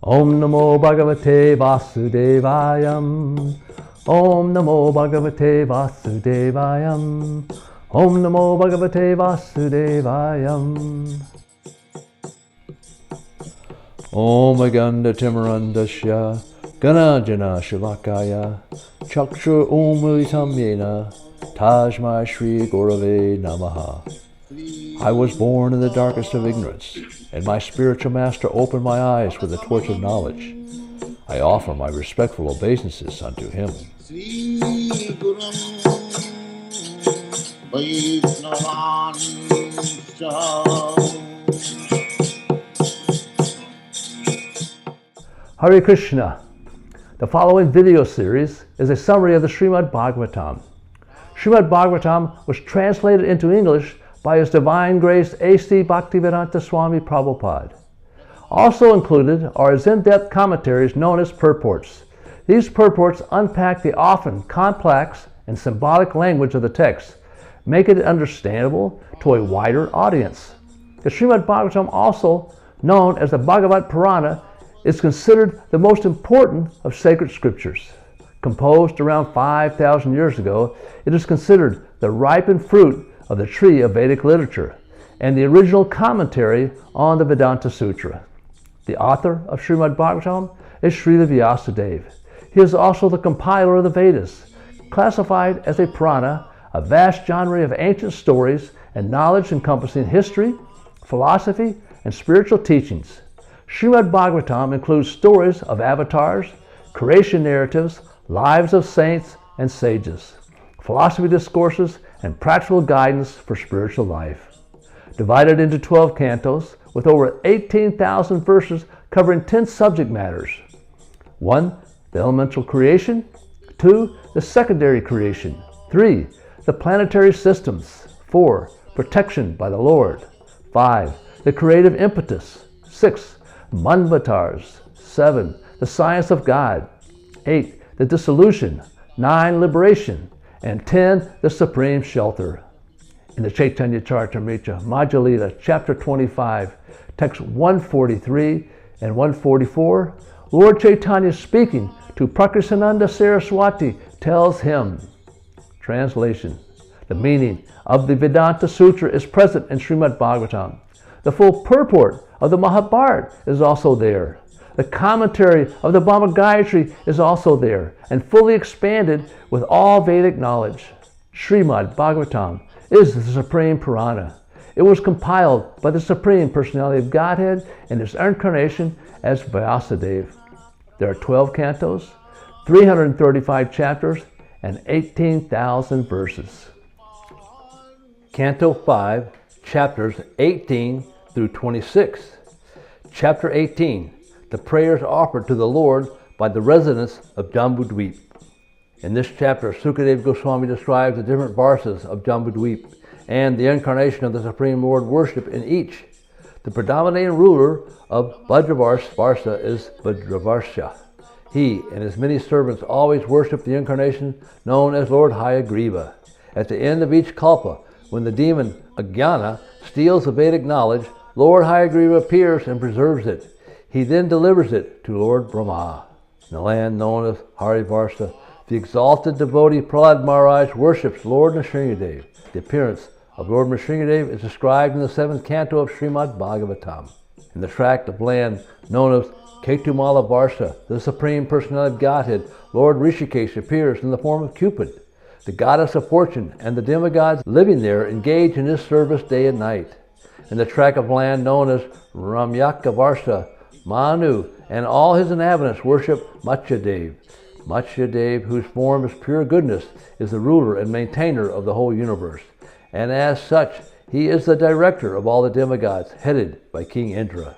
Om Namo Bhagavate Vasudevayam. Om Namo Bhagavate Vasudevayam. Om Namo Bhagavate Vasudevayam. Om Aganda Timarandasya Ganajana Shivakaya Chakshur Umilitam Yena Tajma Shri Gurave Namaha. I was born in the darkest of ignorance, and my spiritual master opened my eyes with the torch of knowledge. I offer my respectful obeisances unto him. Hare Krishna. The following video series is a summary of the Srimad Bhagavatam. Srimad Bhagavatam was translated into English by His Divine Grace A.C. Bhaktivedanta Swami Prabhupada. Also included are His in-depth commentaries known as purports. These purports unpack the often complex and symbolic language of the text, making it understandable to a wider audience. The Srimad Bhagavatam, also known as the Bhagavata Purana, is considered the most important of sacred scriptures. Composed around 5,000 years ago, it is considered the ripened fruit of the tree of Vedic literature and the original commentary on the Vedanta-sutra. The author of Srimad Bhagavatam is Srila Vyasadeva. He is also the compiler of the Vedas, classified as a Purana, a vast genre of ancient stories and knowledge encompassing history, philosophy, and spiritual teachings. Srimad Bhagavatam includes stories of avatars, creation narratives, lives of saints and sages, philosophy discourses, and practical guidance for spiritual life. Divided into 12 cantos with over 18,000 verses covering 10 subject matters. 1. The elemental creation. 2. The secondary creation. 3. The planetary systems. 4. Protection by the Lord. 5. The creative impetus. 6. Manvatars. 7. The science of God. 8. The dissolution. 9. Liberation. And 10. The supreme shelter. In the Chaitanya Charitamrita, Madhya-lila, chapter 25, text 143 and 144, Lord Chaitanya, speaking to Prakrisananda Saraswati, tells him, translation, the meaning of the Vedanta-sutra is present in Srimad Bhagavatam. The full purport of the Mahabharata is also there. The commentary of the Bhagavad is also there and fully expanded with all Vedic knowledge. Srimad Bhagavatam is the Supreme Purana. It was compiled by the Supreme Personality of Godhead in His incarnation as Vyasadeva. There are 12 cantos, 335 chapters, and 18,000 verses. Canto 5, chapters 18 through 26. Chapter 18. The prayers offered to the Lord by the residents of Jambudvipa. In this chapter, Sukadeva Goswami describes the different varsas of Jambudvipa and the incarnation of the Supreme Lord worship in each. The predominating ruler of Varsa is Bhadravarsha. He and his many servants always worship the incarnation known as Lord Hayagriva. At the end of each kalpa, when the demon Ajnana steals the Vedic knowledge, Lord Hayagriva appears and preserves it. He then delivers it to Lord Brahma. In the land known as Harivarsa, the exalted devotee Prahlad Maharaj worships Lord Nrsimhadev. The appearance of Lord Nrsimhadev is described in the 7th canto of Srimad Bhagavatam. In the tract of land known as Ketumala Varsa, the Supreme Personality of Godhead, Lord Rishikesh appears in the form of Cupid. The goddess of fortune and the demigods living there engage in his service day and night. In the tract of land known as Ramyaka Varsa, Manu and all his inhabitants worship Matsyadev. Matsyadev, whose form is pure goodness, is the ruler and maintainer of the whole universe. And as such, he is the director of all the demigods, headed by King Indra.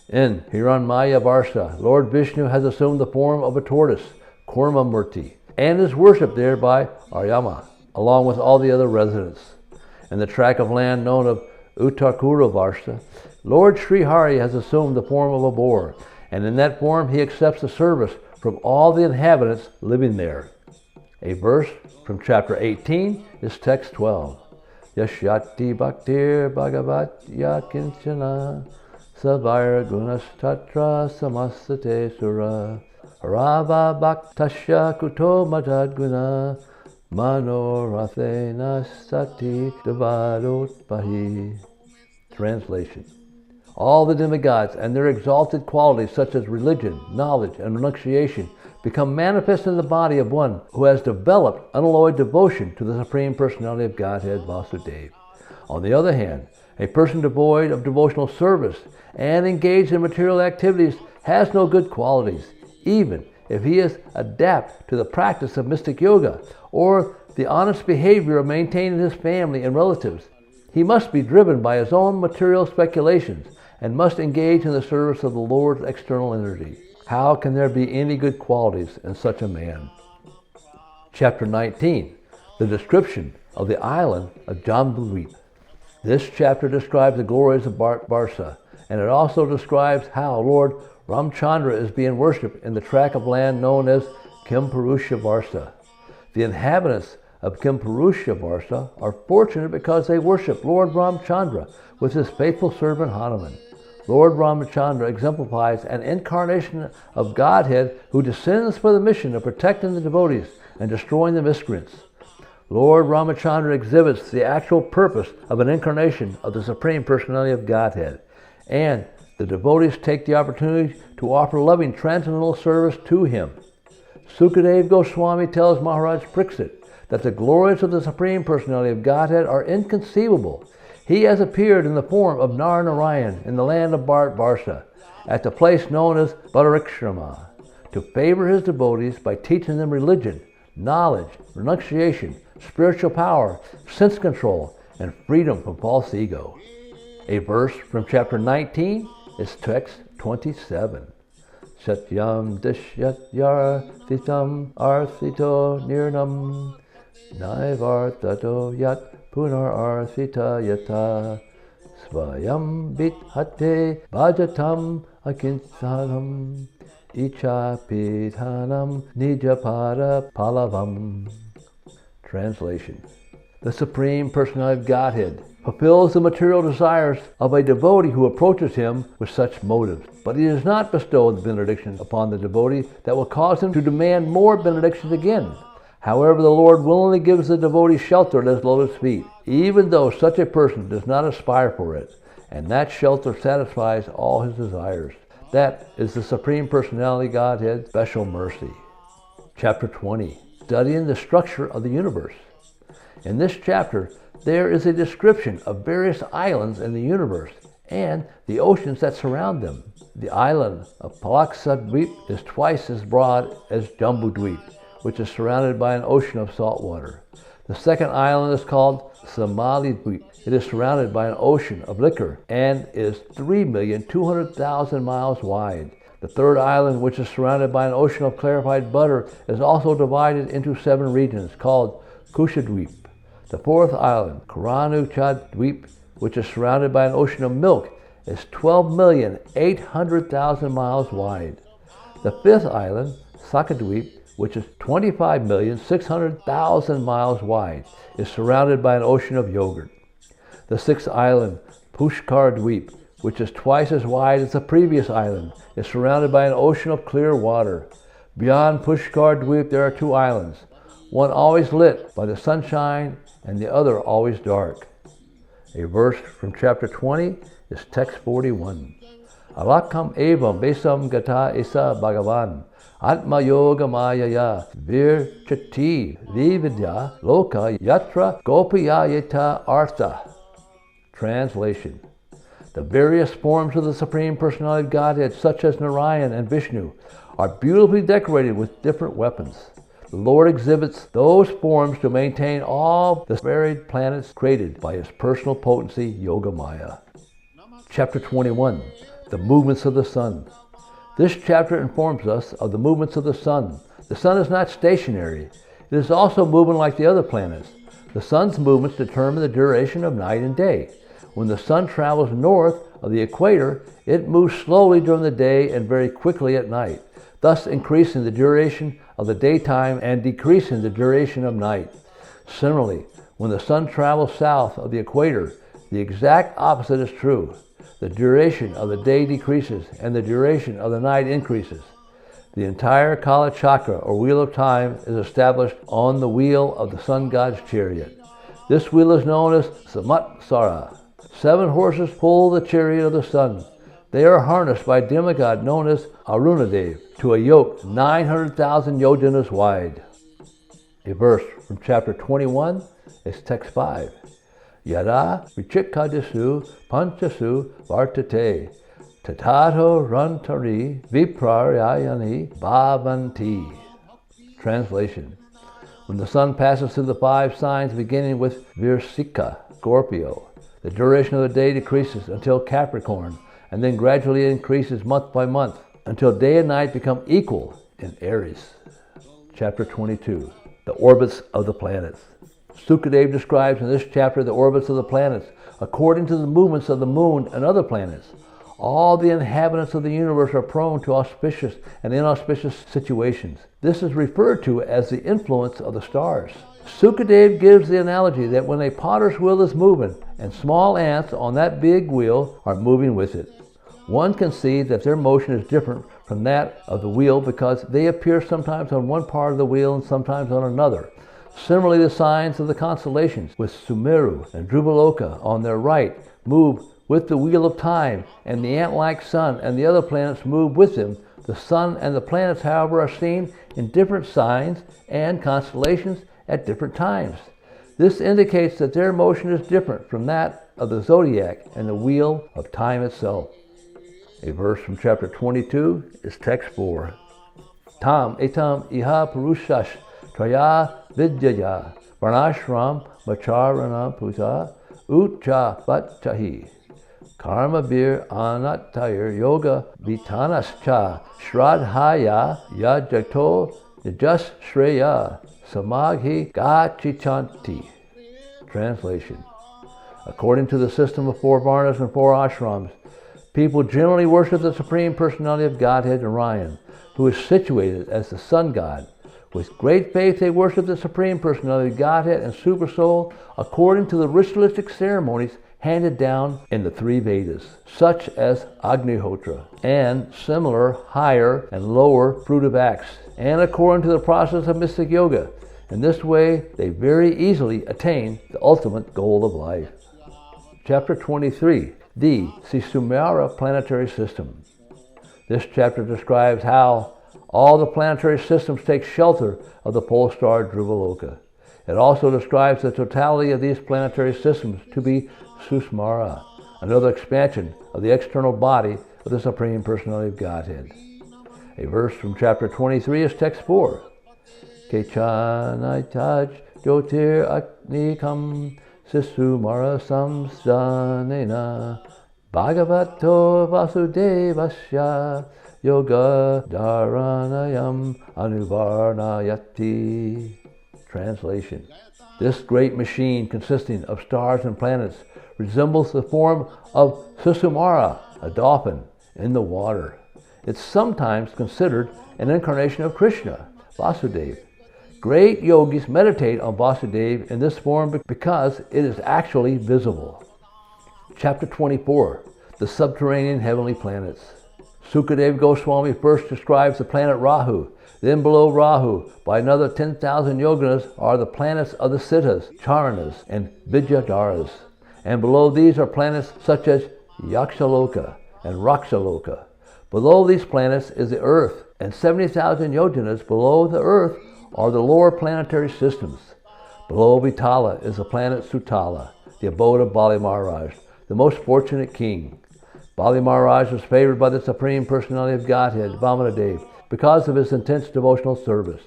In Hiranmaya Varsa, Lord Vishnu has assumed the form of a tortoise, Kurmamurti, and is worshipped there by Aryama, along with all the other residents. In the tract of land known as Uttakura Varsa, Lord Srihari has assumed the form of a boar, and in that form he accepts the service from all the inhabitants living there. A verse from chapter 18 is text 12. Yashyati bhaktir bhagavatya kinchana Savira Gunastatra Samasate Sura Rava Bhaktasya Kuto Madad Guna Manorathena Sati Devadotpahi. Translation. All the demigods and their exalted qualities such as religion, knowledge, and renunciation become manifest in the body of one who has developed unalloyed devotion to the Supreme Personality of Godhead Vasudeva. On the other hand, a person devoid of devotional service and engaged in material activities has no good qualities, even if he is adept to the practice of mystic yoga or the honest behavior of maintaining his family and relatives. He must be driven by his own material speculations and must engage in the service of the Lord's external energy. How can there be any good qualities in such a man? Chapter 19, the description of the island of Jambudvipa. This chapter describes the glories of Barsa, and it also describes how Lord Ramchandra is being worshipped in the tract of land known as Kimpurusha Varsa. The inhabitants of Kimpurusha Varsa are fortunate because they worship Lord Ramchandra with his faithful servant Hanuman. Lord Ramchandra exemplifies an incarnation of Godhead who descends for the mission of protecting the devotees and destroying the miscreants. Lord Ramchandra exhibits the actual purpose of an incarnation of the Supreme Personality of Godhead, and the devotees take the opportunity to offer loving transcendental service to him. Sukadeva Goswami tells Maharaj Pariksit that the glories of the Supreme Personality of Godhead are inconceivable. He has appeared in the form of Narayan in the land of Barsa, at the place known as Bhadarikshama, to favor his devotees by teaching them religion, knowledge, renunciation, spiritual power, sense control, and freedom from false ego. A verse from chapter 19 is text 27. Satyam dishyat arthito nirnam naivartato yat punar arthita yata svayam bithate bhajatam akinthanam ichapithanam nijapada palavam. Translation. The Supreme Personality of Godhead fulfills the material desires of a devotee who approaches him with such motives, but he does not bestow the benediction upon the devotee that will cause him to demand more benedictions again. However, the Lord willingly gives the devotee shelter at his lotus feet, even though such a person does not aspire for it, and that shelter satisfies all his desires. That is the Supreme Personality Godhead's special mercy. Chapter 20, studying the structure of the universe. In this chapter, there is a description of various islands in the universe and the oceans that surround them. The island of Palaksadweep is twice as broad as Jambudvipa, which is surrounded by an ocean of salt water. The second island is called Samalidweep. It is surrounded by an ocean of liquor and is 3,200,000 miles wide. The third island, which is surrounded by an ocean of clarified butter, is also divided into 7 regions called Kushadweep. The fourth island, Karanuchadweep, which is surrounded by an ocean of milk, is 12,800,000 miles wide. The fifth island, Sakadweep, which is 25,600,000 miles wide, is surrounded by an ocean of yogurt. The sixth island, Pushkardweep, which is twice as wide as the previous island, is surrounded by an ocean of clear water. Beyond Pushkardweep there are 2 islands, one always lit by the sunshine and the other always dark. A verse from chapter 20 is text 41. Alakam evam besam gata isa bhagavan atma yoga mayaya vir chati vividya loka yatra gopiyayata artha. Translation. The various forms of the Supreme Personality of Godhead, such as Narayan and Vishnu, are beautifully decorated with different weapons. The Lord exhibits those forms to maintain all the varied planets created by his personal potency, Yoga Maya. Chapter 21, the movements of the sun. This chapter informs us of the movements of the sun. The sun is not stationary. It is also moving like the other planets. The sun's movements determine the duration of night and day. When the sun travels north of the equator, it moves slowly during the day and very quickly at night, thus increasing the duration of the daytime and decreasing the duration of night. Similarly, when the sun travels south of the equator, the exact opposite is true. the duration of the day decreases and the duration of the night increases. The entire Kala Chakra, or Wheel of Time, is established on the wheel of the Sun God's chariot. This wheel is known as Samvatsara. 7 horses pull the chariot of the sun. They are harnessed by a demigod known as Arunadev to a yoke 900,000 yojanas wide. A verse from chapter 21 is text 5. Yada vichikadisu panchasu vartate tatato rantari viprayayani bhavanti. Translation. When the sun passes through the 5 signs beginning with Virsika, Scorpio, the duration of the day decreases until Capricorn, and then gradually increases month by month until day and night become equal in Aries. Chapter 22. The orbits of the planets. Sukadeva describes in this chapter the orbits of the planets according to the movements of the moon and other planets. All the inhabitants of the universe are prone to auspicious and inauspicious situations. This is referred to as the influence of the stars. Sukadeva gives the analogy that when a potter's wheel is moving and small ants on that big wheel are moving with it, one can see that their motion is different from that of the wheel because they appear sometimes on one part of the wheel and sometimes on another. Similarly, the signs of the constellations with Sumeru and Dhruvaloka on their right move with the wheel of time, and the ant-like sun and the other planets move with them. The sun and the planets, however, are seen in different signs and constellations at different times. This indicates that their motion is different from that of the zodiac and the wheel of time itself. A verse from chapter 22 is text 4. Tam etam iha purushash traya vidyaya varnashram macharanam puta utcha vatchahi karma bir anatayar yoga vitanascha shradhaya yajato yajas shreya samaghi gachichanti. Translation. According to the system of 4 varnas and 4 ashrams, people generally worship the Supreme Personality of Godhead, Orion, who is situated as the sun god. With great faith they worship the Supreme Personality of Godhead and Supersoul according to the ritualistic ceremonies handed down in the 3 Vedas, such as Agnihotra, and similar higher and lower fruitive acts, and according to the process of mystic yoga. In this way, they very easily attain the ultimate goal of life. Chapter 23. The Sisumara planetary system. This chapter describes how all the planetary systems take shelter of the pole star Dhruvaloka. It also describes the totality of these planetary systems to be Sisumara, another expansion of the external body of the Supreme Personality of Godhead. A verse from chapter 23 is text 4. Kechanaitaj jyotir aknikam Sisumara samsanena Bhagavato Vasudevasya yoga dharanayam anuvarnayati. Translation. This great machine consisting of stars and planets resembles the form of Sisumara, a dolphin, in the water. It's sometimes considered an incarnation of Krishna, Vasudeva. Great yogis meditate on Vasudeva in this form because it is actually visible. Chapter 24. The Subterranean Heavenly Planets. Sukadeva Goswami first describes the planet Rahu. Then below Rahu, by another 10,000 yoganas, are the planets of the Siddhas, Charanas, and Vidyadharas. And below these are planets such as Yakshaloka and Rakshaloka. Below these planets is the earth, and 70,000 yojanas below the earth are the lower planetary systems. Below Vitala is the planet Sutala, the abode of Bali Maharaj, the most fortunate king. Bali Maharaj was favored by the Supreme Personality of Godhead, Vamanadeva, because of his intense devotional service.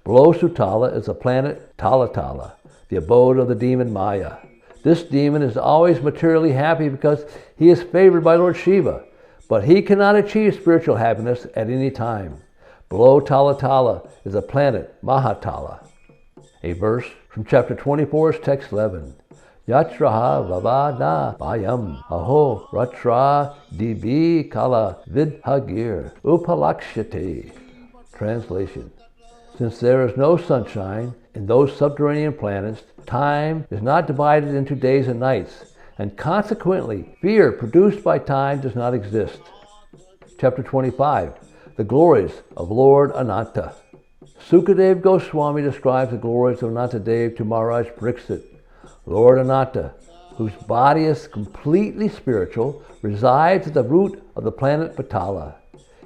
Below Sutala is the planet Talatala, the abode of the demon Maya. This demon is always materially happy because he is favored by Lord Shiva, but he cannot achieve spiritual happiness at any time. Below Talatala is the planet Mahatala. A verse from chapter 24 is text 11. Yatraha vavada bayam aho ratra dibi kala vidhagir upalakshate. Translation. Since there is no sunshine in those subterranean planets, time is not divided into days and nights, and consequently, fear produced by time does not exist. Chapter 25, the glories of Lord Ananta. Sukadeva Goswami describes the glories of Anantadev to Maharaj Pariksit. Lord Ananta, whose body is completely spiritual, resides at the root of the planet Patala.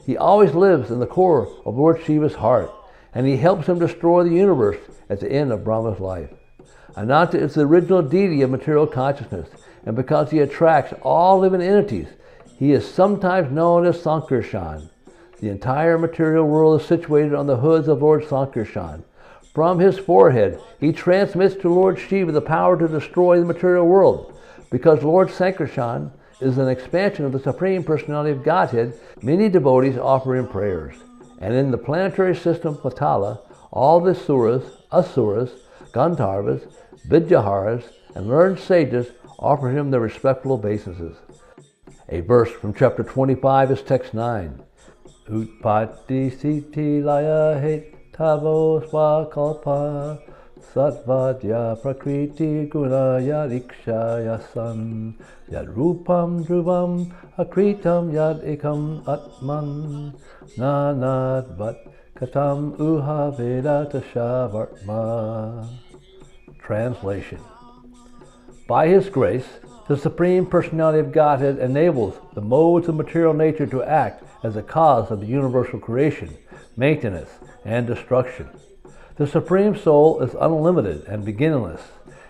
He always lives in the core of Lord Shiva's heart, and he helps him destroy the universe at the end of Brahma's life. Ananta is the original deity of material consciousness, and because he attracts all living entities, he is sometimes known as Sankarshan. The entire material world is situated on the hoods of Lord Sankarshan. From his forehead, he transmits to Lord Shiva the power to destroy the material world. Because Lord Sankarshan is an expansion of the Supreme Personality of Godhead, many devotees offer him prayers. And in the planetary system Patala, all the suras, asuras, Gandharvas, Vidyaharas, and learned sages offer him their respectful obeisances. A verse from chapter 25 is text 9. Utpatti siti laya het tavo svakalpa satvadya prakriti gunaya rikshaya san yad rupam dhruvam akritam yad ekam atman nanad vat katam uha vedata shavartma. Translation. By his grace, the Supreme Personality of Godhead enables the modes of material nature to act as a cause of the universal creation, maintenance, and destruction. The Supreme Soul is unlimited and beginningless,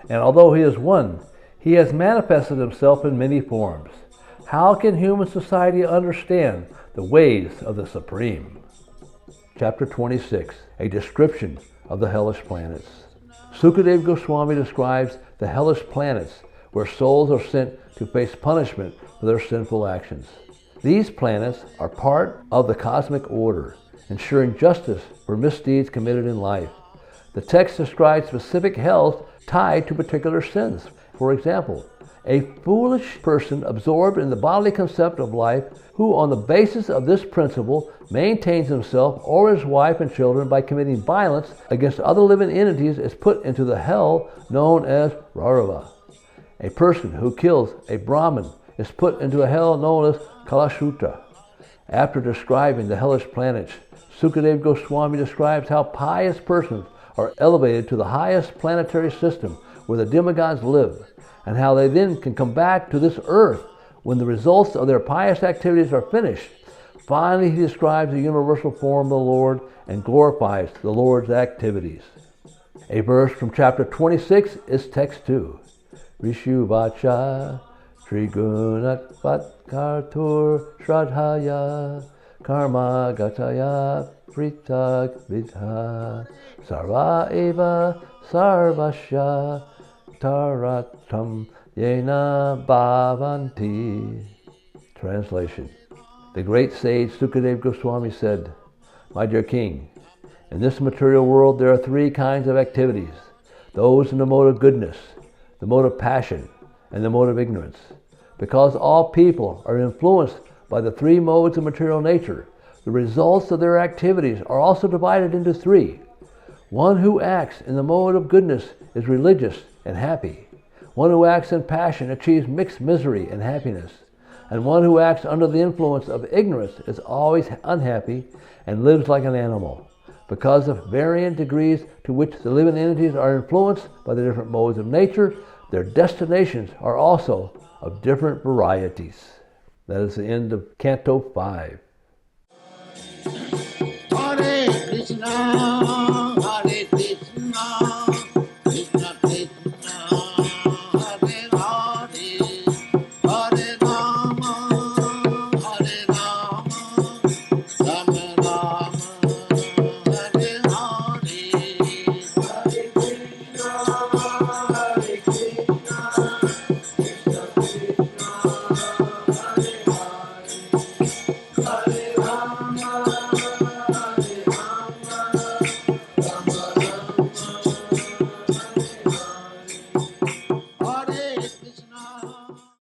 and although he is one, he has manifested himself in many forms. How can human society understand the ways of the Supreme? Chapter 26, a description of the hellish planets. Sukadeva Goswami describes the hellish planets where souls are sent to face punishment for their sinful actions. These planets are part of the cosmic order, ensuring justice for misdeeds committed in life. The text describes specific hells tied to particular sins. For example, a foolish person absorbed in the bodily concept of life who, on the basis of this principle, maintains himself or his wife and children by committing violence against other living entities is put into the hell known as Rarava. A person who kills a Brahmin is put into a hell known as Kalashutra. After describing the hellish planets, Sukadeva Goswami describes how pious persons are elevated to the highest planetary system where the demigods live, and how they then can come back to this earth when the results of their pious activities are finished. Finally, he describes the universal form of the Lord and glorifies the Lord's activities. A verse from chapter 26 is text 2. Rishu Vacha Trigunat Vatkartur Shradhaya Karma Gataya Pritag Vidha Sarva Eva Sarvasya Taratam Yena Bhavanti. Translation. The great sage Sukadeva Goswami said, "My dear king, in this material world there are three kinds of activities: those in the mode of goodness, the mode of passion, and the mode of ignorance. Because all people are influenced by the three modes of material nature, the results of their activities are also divided into three. One who acts in the mode of goodness is religious and happy. One who acts in passion achieves mixed misery and happiness. And one who acts under the influence of ignorance is always unhappy and lives like an animal. Because of varying degrees to which the living entities are influenced by the different modes of nature, their destinations are also of different varieties." That is the end of Canto 5. Hare Krishna.